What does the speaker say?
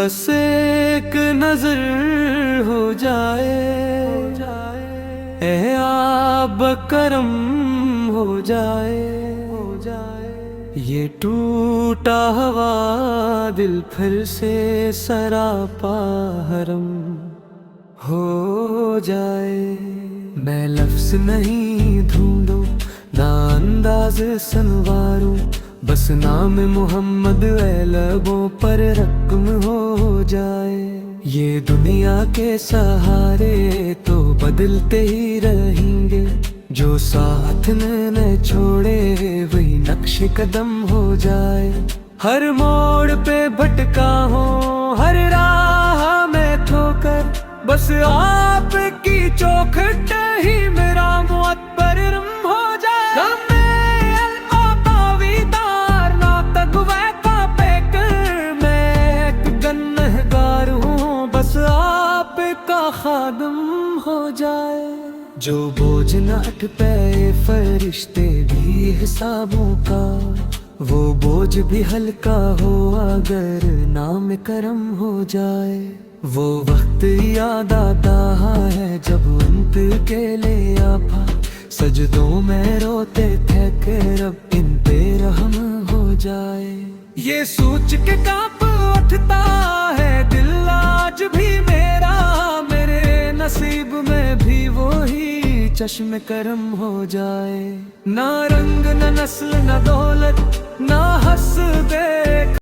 बस एक नजर हो जाए, ए आब करम हो जाए। ये टूटा हुआ दिल फिर से सरापा हरम हो जाए। मैं लफ्ज नहीं ढूंढूं ना अंदाज संवारूं, बस नाम मोहम्मद लबों पर रक्म हो जाए। ये दुनिया के सहारे तो बदलते ही रहेंगे, जो साथ न छोड़े वही नक्श कदम हो जाए। हर मोड़ पे भटका हो, हर राह में ठोकर, बस आपकी चौखट ही मेरा मुअत्तर हो जाए। आपका खादम हो जाए। जो बोझ न उठ पे फरिश्ते भी हिसाबों का, वो बोझ भी हल्का हो अगर नाम करम हो जाए। वो वक्त याद आता है जब उनके ले आपा सजदों में रोते थे कि रब इन पे रहम हो जाए। ये सोच के कांप उठता है दिल आज भी मेरा, मेरे नसीब में भी वो ही चश्म करम हो जाए। ना रंग न नस्ल न दौलत ना हंस देख